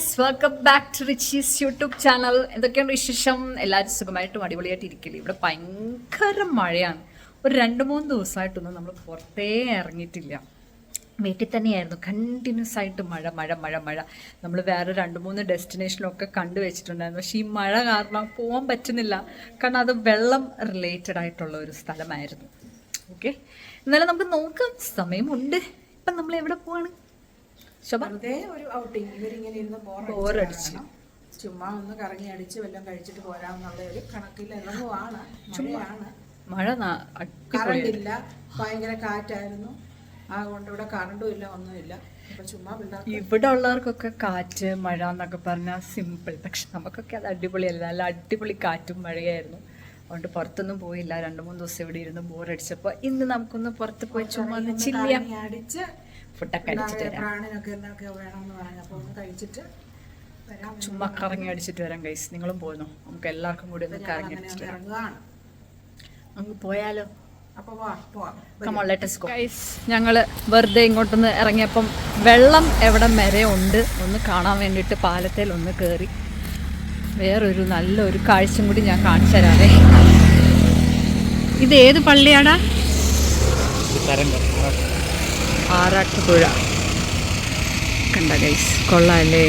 Guys, welcome back to Richie's YouTube channel. എന്തൊക്കെയാണ് വിശേഷം? എല്ലാവരും സുഖമായിട്ടും അടിപൊളിയായിട്ട് ഇരിക്കില്ല. ഇവിടെ ഭയങ്കര മഴയാണ്. ഒരു 2-3 ദിവസമായിട്ടൊന്നും നമ്മൾ പുറത്തേ ഇറങ്ങിയിട്ടില്ല. വീട്ടിൽ തന്നെയായിരുന്നു. കണ്ടിന്യൂസ് ആയിട്ട് മഴ മഴ മഴ മഴ. നമ്മൾ വേറെ 2-3 ഡെസ്റ്റിനേഷനൊക്കെ കണ്ടുവച്ചിട്ടുണ്ടായിരുന്നു. പക്ഷേ ഈ മഴ കാരണം പോകാൻ പറ്റുന്നില്ല. കാരണം അത് വെള്ളം റിലേറ്റഡ് ആയിട്ടുള്ള ഒരു സ്ഥലമായിരുന്നു. ഓക്കെ, എന്നാലും നമുക്ക് നോക്കാം, സമയമുണ്ട്. ഇപ്പം നമ്മൾ എവിടെ പോവാണ്? വെറുതെ ഒരു ഔട്ടിങ്. ഇവരിങ്ങനെ ഇരുന്ന് ബോറടിച്ച് ചുമ്മാ ഒന്ന് കറങ്ങി അടിച്ച് വല്ലതും കഴിച്ചിട്ട് പോരാന്നുള്ള ഒരു കണക്കിൽ ഇറങ്ങുവാണ്. മഴയാണ്, മഴ കറണ്ടില്ല, ഭയങ്കര കാറ്റായിരുന്നു. അതുകൊണ്ട് ഇവിടെ കറണ്ടും ഇല്ല, ഒന്നുമില്ല. അപ്പൊ ചുമ്മാ ഇവിടെ ഉള്ളവർക്കൊക്കെ കാറ്റ് മഴ എന്നൊക്കെ പറഞ്ഞാൽ സിമ്പിൾ. പക്ഷെ നമുക്കൊക്കെ അത് അടിപൊളിയല്ല. നല്ല അടിപൊളി കാറ്റും മഴയായിരുന്നു. അതുകൊണ്ട് പുറത്തൊന്നും പോയില്ല. 2-3 ദിവസം ഇവിടെ ഇരുന്ന് ബോറടിച്ചപ്പോൾ ഇന്ന് നമുക്കൊന്ന് പുറത്ത് പോയി ചുമ്മാ അടിച്ച് ഫുഡൊക്കെ അടിച്ചിട്ട് വരാം. പ്രാണിനൊക്കെ എന്തൊക്കെ വേണമെന്ന് പറഞ്ഞപ്പോൾ ഒന്ന് കഴിച്ചിട്ട് ചുമ്മാ കറങ്ങി അടിച്ചിട്ട് വരാം. ഗൈസ്, നിങ്ങളും പോന്നോ? നമുക്ക് എല്ലാവർക്കും കൂടി ഒന്ന് കറങ്ങി അടിച്ചിട്ട് വരാം. നമുക്ക് പോയാലോ? ഞങ്ങൾ വെറുതെ ഇങ്ങോട്ടൊന്ന് ഇറങ്ങിയപ്പം വെള്ളം എവിടെ വരെ ഉണ്ട് ഒന്ന് കാണാൻ വേണ്ടിയിട്ട് പാലത്തിൽ ഒന്ന് കയറി. വേറൊരു നല്ലൊരു കാഴ്ചയും കൂടി ഞാൻ കാണിച്ചു തരാവേ. ഇത് ഏത് പള്ളിയാടാ? ആറാട്ടുപുഴ. കണ്ട ഗൈസ്, കൊള്ളാല്ലേ?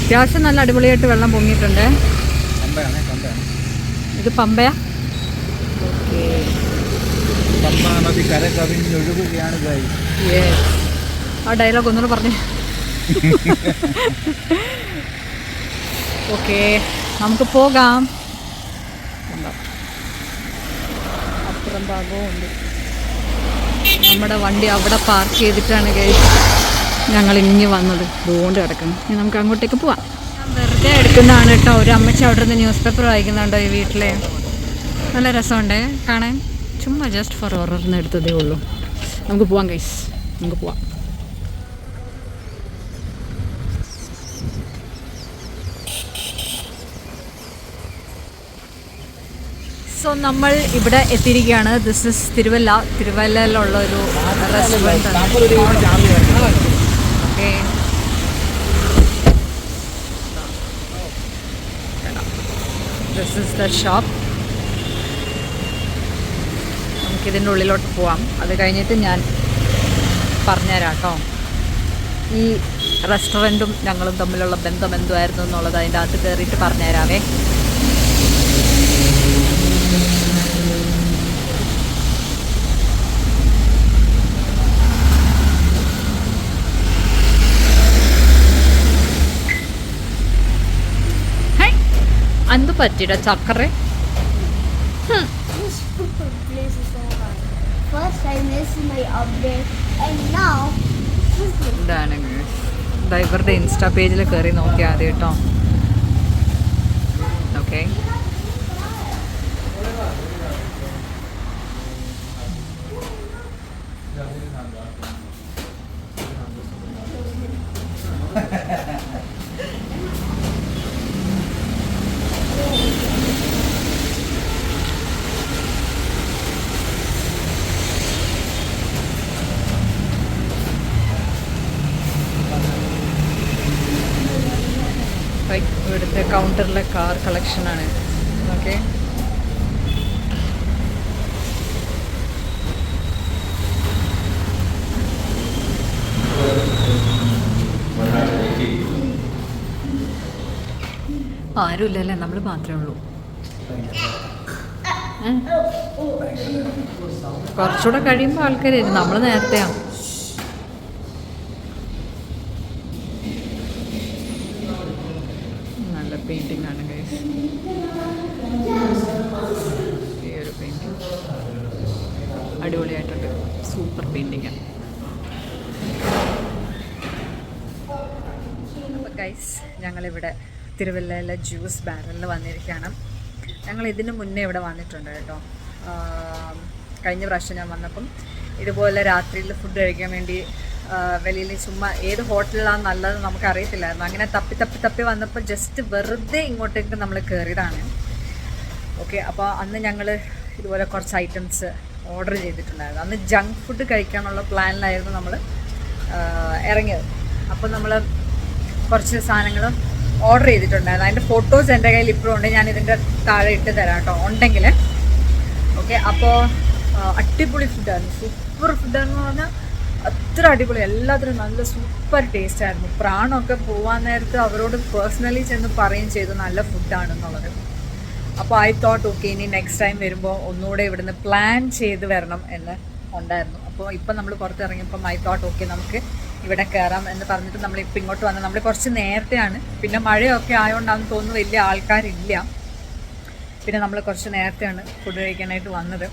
അത്യാവശ്യം നല്ല അടിപൊളിയായിട്ട് വെള്ളം പൊങ്ങിയിട്ടുണ്ട്. ഇത് പമ്പയാ? ഓക്കെ, ആ ഡയലോഗ് ഒന്നുകൂടെ പറഞ്ഞു. ഓക്കെ, നമുക്ക് പോകാം. അപ്പുറം ഭാഗവും ഉണ്ട്. നമ്മുടെ വണ്ടി അവിടെ പാർക്ക് ചെയ്തിട്ടാണ് ഗൈസ് ഞങ്ങൾ ഇങ്ങ് വന്നത്. അതുകൊണ്ട് കിടക്കണം. ഇനി നമുക്ക് അങ്ങോട്ടേക്ക് പോവാം. ഞാൻ വെറുതെ എടുക്കുന്നതാണ് കേട്ടോ. ഒരു അമ്മച്ചി അവിടെ നിന്ന് ന്യൂസ് പേപ്പർ വായിക്കുന്നുണ്ടോ ഈ വീട്ടിൽ. നല്ല രസമുണ്ട് കാണാൻ. ചുമ്മാ ജസ്റ്റ് ഫോർ ഓർഡറിന് എടുത്തതേ ഉള്ളൂ. നമുക്ക് പോവാം ഗൈസ്, നമുക്ക് പോവാം. സോ നമ്മൾ ഇവിടെ എത്തിയിരിക്കുകയാണ്. ദിസ് ഇസ് തിരുവല്ലയിലുള്ള ഒരു restaurant. Okay, this is the shop. നമുക്കിതിൻ്റെ ഉള്ളിലോട്ട് പോവാം. അത് കഴിഞ്ഞിട്ട് ഞാൻ പറഞ്ഞുതരാം കേട്ടോ. ഈ റെസ്റ്റോറൻറ്റും ഞങ്ങളും തമ്മിലുള്ള ബന്ധം എന്തുമായിരുന്നു എന്നുള്ളത് അതിൻ്റെ അകത്ത് കയറിയിട്ട് പറഞ്ഞുതരാവേ. എന്ത് പറ്റിയിട്ട ചക്കറെ? എന്താണ് ഇവരുടെ ഇൻസ്റ്റാ പേജിൽ കയറി നോക്കിയാൽ മതി കേട്ടോ. ഓക്കെ, ഇവിടുത്തെ കൗണ്ടറിലെ കാർ കളക്ഷനാണ്. ഓക്കെ, ആരുമില്ലല്ലേ, നമ്മൾ മാത്രമേ ഉള്ളൂ. കുറച്ചുകൂടെ കഴിയുമ്പോൾ ആൾക്കാർ വരും. നമ്മൾ നേരത്തെയാണ്. നല്ല പെയിൻറ്റിംഗ് ആണ് ഗൈസ്. ഈ ഒരു പെയിൻറ്റിങ് അടിപൊളിയായിട്ടുണ്ട്. സൂപ്പർ പെയിൻറ്റിങ്ങാണ്. അപ്പോൾ ഗൈസ്, ഞങ്ങളിവിടെ തിരുവല്ലയിലെ ജ്യൂസ് ബാരലിൽ വന്നിരിക്കുകയാണ്. ഞങ്ങൾ ഇതിന് മുന്നേ ഇവിടെ വന്നിട്ടുണ്ട് കേട്ടോ. കഴിഞ്ഞ പ്രാവശ്യം ഞാൻ വന്നപ്പം ഇതുപോലെ രാത്രിയിൽ ഫുഡ് കഴിക്കാൻ വേണ്ടി വെളിയിൽ ചുമ്മാ ഏത് ഹോട്ടലിലാണ് നല്ലത് നമുക്കറിയത്തില്ലായിരുന്നു. അങ്ങനെ തപ്പി വന്നപ്പോൾ ജസ്റ്റ് വെറുതെ ഇങ്ങോട്ടേക്ക് നമ്മൾ കയറിയതാണ്. ഓക്കെ, അപ്പോൾ അന്ന് ഞങ്ങൾ ഇതുപോലെ കുറച്ച് ഐറ്റംസ് ഓർഡർ ചെയ്തിട്ടുണ്ടായിരുന്നു. അന്ന് ജങ്ക് ഫുഡ് കഴിക്കാനുള്ള പ്ലാനിലായിരുന്നു നമ്മൾ ഇറങ്ങിയത്. അപ്പോൾ നമ്മൾ കുറച്ച് സാധനങ്ങൾ ഓർഡർ ചെയ്തിട്ടുണ്ടായിരുന്നു. അതിൻ്റെ ഫോട്ടോസ് എൻ്റെ കയ്യിൽ ഇപ്പോഴും ഉണ്ട്. ഞാൻ ഇതിൻ്റെ താഴെ ഇട്ട് തരാം കേട്ടോ, ഉണ്ടെങ്കിൽ. ഓക്കെ, അപ്പോൾ അടിപൊളി ഫുഡായിരുന്നു, സൂപ്പർ ഫുഡാണെന്ന് പറഞ്ഞാൽ അത്ര അടിപൊളി, എല്ലാത്തിനും നല്ല സൂപ്പർ ടേസ്റ്റ് ആയിരുന്നു. പ്രാണമൊക്കെ പോകാൻ നേരത്ത് അവരോട് പേഴ്സണലി ചെന്ന് പറയുകയും ചെയ്തു നല്ല ഫുഡാണെന്നുള്ളത്. അപ്പോൾ ഐ തോട്ട് ഓക്കെ, ഇനി നെക്സ്റ്റ് ടൈം വരുമ്പോൾ ഒന്നുകൂടെ ഇവിടുന്ന് പ്ലാൻ ചെയ്ത് വരണം എന്ന് ഉണ്ടായിരുന്നു. അപ്പോൾ ഇപ്പം നമ്മൾ പുറത്തിറങ്ങിയപ്പം ഐ തോട്ട് ഓക്കെ, നമുക്ക് ഇവിടെ കയറാം എന്ന് പറഞ്ഞിട്ട് നമ്മളിപ്പോൾ ഇങ്ങോട്ട് വന്ന് നമ്മൾ കുറച്ച് നേരത്തെയാണ്. പിന്നെ മഴയൊക്കെ ആയതുകൊണ്ടാണെന്ന് തോന്നുന്നു വലിയ ആൾക്കാരില്ല. പിന്നെ നമ്മൾ കുറച്ച് നേരത്തെയാണ് ഫുഡ് കഴിക്കാനായിട്ട് വന്നത്.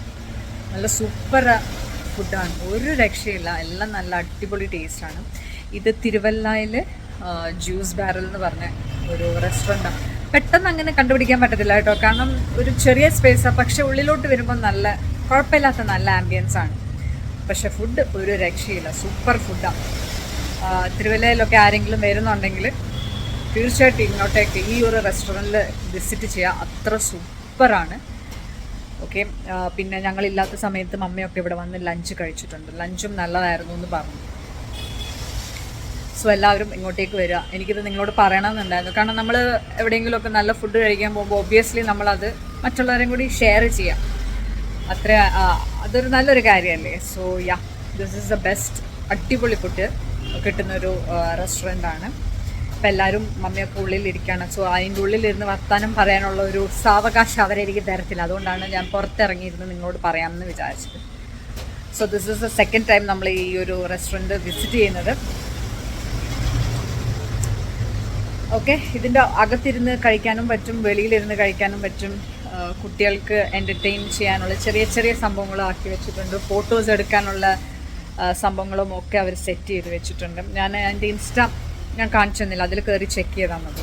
നല്ല സൂപ്പർ ഫുഡാണ്, ഒരു രക്ഷയില്ല, എല്ലാം നല്ല അടിപൊളി ടേസ്റ്റാണ്. ഇത് തിരുവല്ലയിൽ ജ്യൂസ് ബാരൽ എന്ന് പറഞ്ഞ ഒരു റെസ്റ്റോറൻറ്റാണ്. പെട്ടെന്ന് അങ്ങനെ കണ്ടുപിടിക്കാൻ പറ്റത്തില്ല കേട്ടോ, കാരണം ഒരു ചെറിയ സ്പേസാണ്. പക്ഷേ ഉള്ളിലോട്ട് വരുമ്പോൾ നല്ല കുഴപ്പമില്ലാത്ത നല്ല ആംബിയൻസ് ആണ്. പക്ഷേ ഫുഡ് ഒരു രക്ഷയില്ല, സൂപ്പർ ഫുഡാണ്. തിരുവല്ലയിലൊക്കെ ആരെങ്കിലും വരുന്നുണ്ടെങ്കിൽ തീർച്ചയായിട്ടും ഇങ്ങോട്ടേക്ക് ഈ ഒരു റെസ്റ്റോറൻറ്റിൽ വിസിറ്റ് ചെയ്യുക, അത്ര സൂപ്പറാണ്. ഓക്കെ, പിന്നെ ഞങ്ങളില്ലാത്ത സമയത്ത് മമ്മയൊക്കെ ഇവിടെ വന്ന് ലഞ്ച് കഴിച്ചിട്ടുണ്ട്. ലഞ്ചും നല്ലതായിരുന്നു എന്ന് പറഞ്ഞു. സോ എല്ലാവരും ഇങ്ങോട്ടേക്ക് വരിക. എനിക്കിത് നിങ്ങളോട് പറയണമെന്നുണ്ടായിരുന്നു, കാരണം നമ്മൾ എവിടെയെങ്കിലുമൊക്കെ നല്ല ഫുഡ് കഴിക്കാൻ പോകുമ്പോൾ ഒബ്വിയസ്ലി നമ്മളത് മറ്റുള്ളവരെയും കൂടി ഷെയർ ചെയ്യാം. അതൊരു നല്ലൊരു കാര്യമല്ലേ. So yeah, this is the best, അടിപൊളി ഫുഡ് കിട്ടുന്നൊരു റെസ്റ്റോറൻ്റാണ്. അപ്പം എല്ലാവരും മമ്മിയൊക്കെ ഉള്ളിലിരിക്കുകയാണ്. സോ അതിൻ്റെ ഉള്ളിലിരുന്ന് വർത്താനം പറയാനുള്ള ഒരു സാവകാശം അവരെനിക്ക് തരത്തില്ല. അതുകൊണ്ടാണ് ഞാൻ പുറത്തിറങ്ങിയിരുന്ന് നിങ്ങളോട് പറയാമെന്ന് വിചാരിച്ചത്. So this is the second time നമ്മൾ ഈ ഒരു റെസ്റ്റോറൻറ്റ് വിസിറ്റ് ചെയ്യുന്നത്. ഓക്കെ, ഇതിൻ്റെ അകത്തിരുന്ന് കഴിക്കാനും പറ്റും, വെളിയിലിരുന്ന് കഴിക്കാനും പറ്റും. കുട്ടികൾക്ക് എൻ്റർടൈൻ ചെയ്യാനുള്ള ചെറിയ ചെറിയ സംഭവങ്ങളാക്കി വെച്ചിട്ടുണ്ട്. ഫോട്ടോസ് എടുക്കാനുള്ള സംഭവങ്ങളും ഒക്കെ അവർ സെറ്റ് ചെയ്ത് വെച്ചിട്ടുണ്ട്. ഞാൻ എൻ്റെ ഇൻസ്റ്റ ഞാൻ കാണിച്ചു തന്നില്ല, അതിൽ കയറി ചെക്ക് ചെയ്താൽ മതി.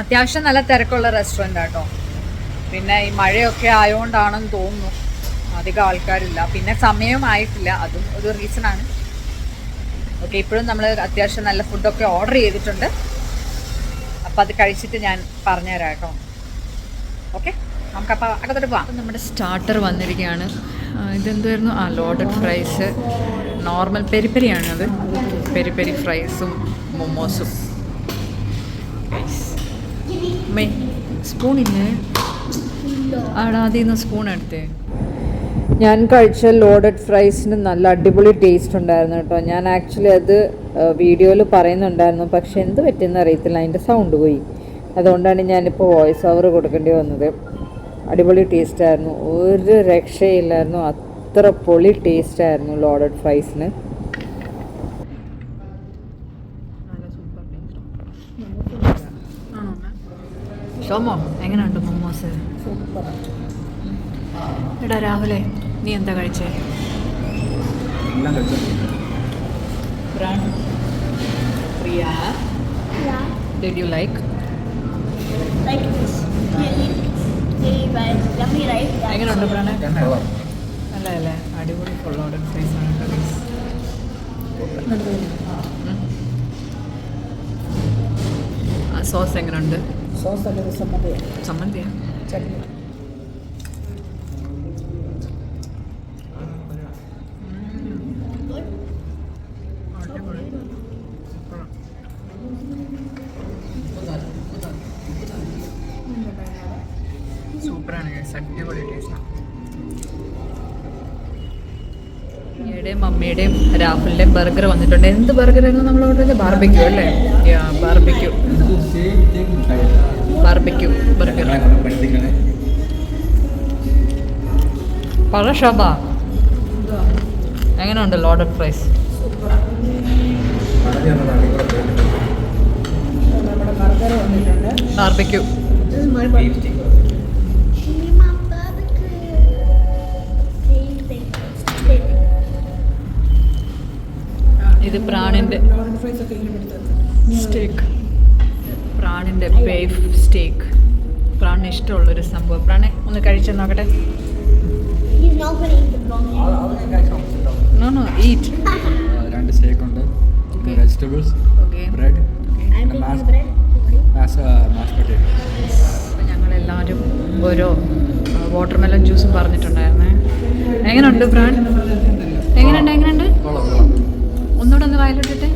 അത്യാവശ്യം നല്ല തിരക്കുള്ള റെസ്റ്റോറൻ്റ് ആട്ടോ. പിന്നെ ഈ മഴയൊക്കെ ആയതുകൊണ്ടാണെന്ന് തോന്നുന്നു അധികം ആൾക്കാരില്ല. പിന്നെ സമയവും ആയിട്ടില്ല, അതും ഒരു റീസണാണ്. ഓക്കെ, ഇപ്പോഴും നമ്മൾ അത്യാവശ്യം നല്ല ഫുഡൊക്കെ ഓർഡർ ചെയ്തിട്ടുണ്ട്. അപ്പോൾ അത് കഴിച്ചിട്ട് ഞാൻ പറഞ്ഞുതരാം കേട്ടോ. ഓക്കെ, നമുക്കപ്പോൾ അകത്തോട്ട് പോകാം. നമ്മുടെ സ്റ്റാർട്ടർ വന്നിരിക്കുകയാണ്. ഇതെന്തായിരുന്നു? ലോഡഡ് ഫ്രൈസ്, നോർമൽ പെരി പെരിയാണത്. പെരി പെരി ഫ്രൈസും മൊമോസും. സ്പൂണില്ലേ? അവിടെ അതിൽ നിന്ന് സ്പൂൺ എടുത്തേ. ഞാൻ കഴിച്ച ലോഡഡ് ഫ്രൈസിന് നല്ല അടിപൊളി ടേസ്റ്റ് ഉണ്ടായിരുന്നു കേട്ടോ. ഞാൻ ആക്ച്വലി അത് വീഡിയോയിൽ പറയുന്നുണ്ടായിരുന്നു, പക്ഷെ എന്ത് പറ്റിയെന്ന് അറിയത്തില്ല, അതിൻ്റെ സൗണ്ട് പോയി. അതുകൊണ്ടാണ് ഞാനിപ്പോൾ വോയിസ് ഓവർ കൊടുക്കേണ്ടി വന്നത്. അടിപൊളി ടേസ്റ്റായിരുന്നു, ഒരു രക്ഷയില്ലായിരുന്നു, അത്ര പൊളി ടേസ്റ്റായിരുന്നു ലോഡഡ് ഫ്രൈസിന്. ഷോമോ, എങ്ങനെയുണ്ട് മൊമോസ്? എടാ രാഹുലേ, നീ എന്താ കഴിച്ചേ? പ്രിയ, did you like this? Yummy, right? എങ്ങനെയുണ്ട് പ്രാണ? നല്ലതല്ലേ? അടിപൊളി ഫുൾ ഓർഡർ ഫ്രൈസ് ആണ്. സോസ് എങ്ങനെയുണ്ട്? സോസ് അല്ല, സമ്മന്തിയാ? ചട്നി. സൂപ്പറാണ്, അടിപൊളി ടേസ്റ്റാണ്. ഈയുടെയും മമ്മിയുടെയും രാഹുലിൻ്റെയും ബർഗർ വന്നിട്ടുണ്ട്. എന്ത് ബർഗറായിരുന്നു നമ്മൾ ഓർഡർ ചെയ്തത്? ബാർബിക്യൂ അല്ലേ? Barbecue burger. പറ ഷബ, എങ്ങനെയുണ്ട് ലോഡഡ് ഫ്രൈസ്? നമ്മുടെ ബർഗർ വന്നിട്ടുണ്ട്. ബാർബിക്യൂ. ഇത് പ്രാണിൻ്റെ സ്റ്റേക്ക്, പ്രാണിൻ്റെ ബീഫ് സ്റ്റേക്ക്. പ്രാണിന് ഇഷ്ടമുള്ളൊരു സംഭവം. പ്രാണെ ഒന്ന് കഴിച്ചു നോക്കട്ടെ. No eat. രണ്ട് സ്റ്റേക്ക് ഉണ്ട്, വെജിറ്റബിൾസ്, ബ്രെഡ്, മാഷ് പൊട്ടാറ്റോ. അപ്പോൾ ഞങ്ങളെല്ലാവരും ഓരോ വാട്ടർമെലൺ ജ്യൂസും പറഞ്ഞിട്ടുണ്ടായിരുന്നേ. എങ്ങനെയുണ്ട് ബ്രാൻ? എങ്ങനെയുണ്ട്? ഒന്നുകൂടെ ഒന്ന് വായിലിട്ടിട്ട്.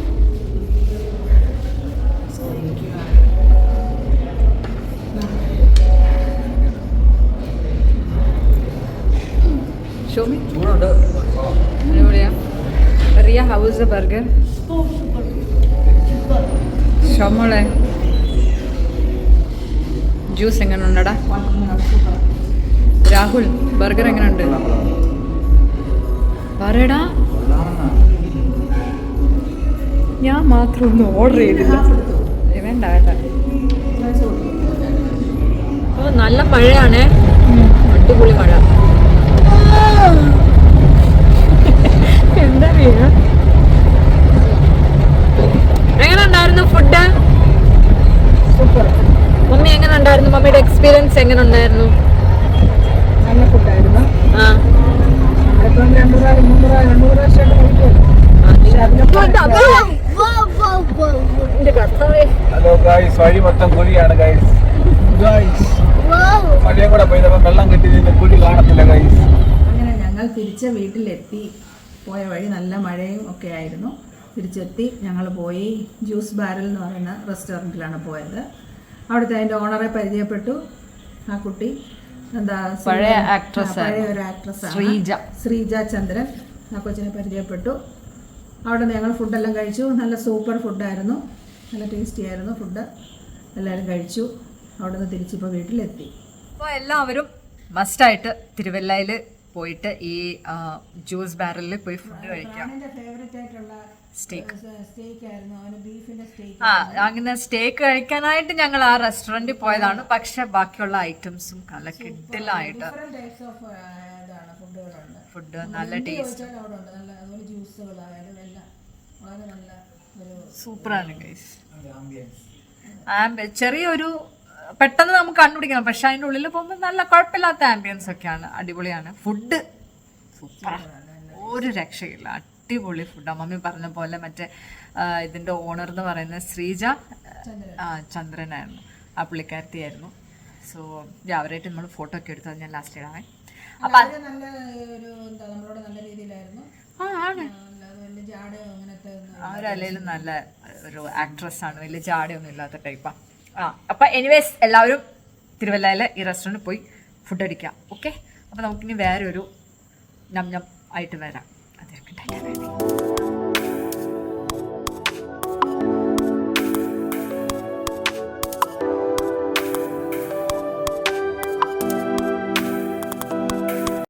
ഷോമി അടിപൊളിയാ. Riya, how is the burger? ഷോമോളെ ജ്യൂസ് എങ്ങനെ ഉണ്ടടാ? രാഹുൽ, ബർഗർ എങ്ങനെയുണ്ട് പറയടാ. ഞാൻ മാത്രം ഒന്നും ഓർഡർ ചെയ്തില്ല. വേണ്ട കേട്ടാ. നല്ല മഴയാണേ, അടിപൊളി മഴ. എന്താ എങ്ങനെ ഉണ്ടായിരുന്നു ഫുഡ്? സൂപ്പർ. മമ്മി എങ്ങനെ ഉണ്ടായിരുന്നു? മമ്മിയുടെ എക്സ്പീരിയൻസ് എങ്ങനെ ഉണ്ടായിരുന്നു? നല്ല ഫുഡായിരുന്നു. ആ ഇപ്പം 2 പ്രാവശ്യമായിട്ട് കഴിക്കുമല്ലോ. ഹലോ ഗൈസ്, വഴി മൊത്തം കുഴിയാണ് ഗൈസ്. മഴയും കൂടെ പെയ്തപ്പോൾ വെള്ളം കെട്ടി നിന്ന് കുഴി കാണത്തില്ല ഗൈസ്. അങ്ങനെ ഞങ്ങൾ തിരിച്ച് വീട്ടിലെത്തി. പോയ വഴി നല്ല മഴയും ഒക്കെ ആയിരുന്നു. തിരിച്ചെത്തി ഞങ്ങൾ പോയി ജ്യൂസ് ബാരൽ എന്ന് പറയുന്ന റെസ്റ്റോറൻറ്റിലാണ് പോയത്. അവിടുത്തെ അതിൻ്റെ ഓണറെ പരിചയപ്പെട്ടു. ആ കുട്ടി എന്താ പഴയ ആക്ട്രസ്, പഴയ ഒരു ആക്ട്രസ് ശ്രീജ ചന്ദ്രൻ. ആ കൊച്ചിനെ പരിചയപ്പെട്ടു. അവിടെ ഞങ്ങൾ ഫുഡെല്ലാം കഴിച്ചു. നല്ല സൂപ്പർ ഫുഡായിരുന്നു, നല്ല ടേസ്റ്റി ആയിരുന്നു ഫുഡ്. എല്ലാവരും കഴിച്ചു. അവിടെ നിന്ന് തിരിച്ചിപ്പോൾ വീട്ടിലെത്തി. അപ്പോൾ എല്ലാവരും മസ്റ്റായിട്ട് തിരുവല്ലയിൽ പോയിട്ട് ഈ ജ്യൂസ് ബാരലിൽ പോയി ഫുഡ് കഴിക്കാം. ഫേവറേറ്റ് ആയിട്ടുള്ള സ്റ്റേക്ക് ആയിരുന്നു അവന്, ബീഫിന്റെ സ്റ്റേക്ക്. അങ്ങനെ സ്റ്റേക്ക് കഴിക്കാനായിട്ട് ഞങ്ങൾ ആ റെസ്റ്റോറൻറ്റിൽ പോയതാണ്. പക്ഷെ ബാക്കിയുള്ള ഐറ്റംസും നല്ല കിഡിലായിട്ട് ഫുഡ് നല്ല ടേസ്റ്റ്, സൂപ്പറാണ് ഗൈസ്. ചെറിയൊരു പെട്ടെന്ന് നമുക്ക് കണ്ടുപിടിക്കണം, പക്ഷെ അതിൻ്റെ ഉള്ളിൽ പോകുമ്പോൾ നല്ല കുഴപ്പമില്ലാത്ത ആംബിയൻസ് ഒക്കെയാണ്. അടിപൊളിയാണ് ഫുഡ്, സൂപ്പറാണ്, ഒരു രക്ഷയില്ല. അടിപൊളി ഫുഡാണ്. മമ്മി പറഞ്ഞ പോലെ മറ്റേ ഇതിൻ്റെ ഓണർ എന്ന് പറയുന്നത് ശ്രീജ ചന്ദ്രനായിരുന്നു, ആ പുള്ളിക്കാരത്തിയായിരുന്നു. സോ അവരായിട്ട് നമ്മൾ ഫോട്ടോ ഒക്കെ എടുത്തത് ഞാൻ ലാസ്റ്റ് ഇടാമേ. അപ്പം നമ്മളോട് നല്ല രീതിയിലായിരുന്നു. ആണ് ആ ഒരു അല്ലെങ്കിലും നല്ല ഒരു ആക്ട്രസ് ആണ്, വലിയ ജാടയൊന്നും ഇല്ലാത്ത ടൈപ്പാണ്. അപ്പം എനിവേസ് എല്ലാവരും തിരുവല്ലയിൽ ഈ റെസ്റ്റോറൻറ്റിൽ പോയി ഫുഡ് അടിക്കാം. ഓക്കെ, അപ്പം നമുക്കിനി വേറെ ഒരു നം ആയിട്ട് വരാം. അതൊക്കെ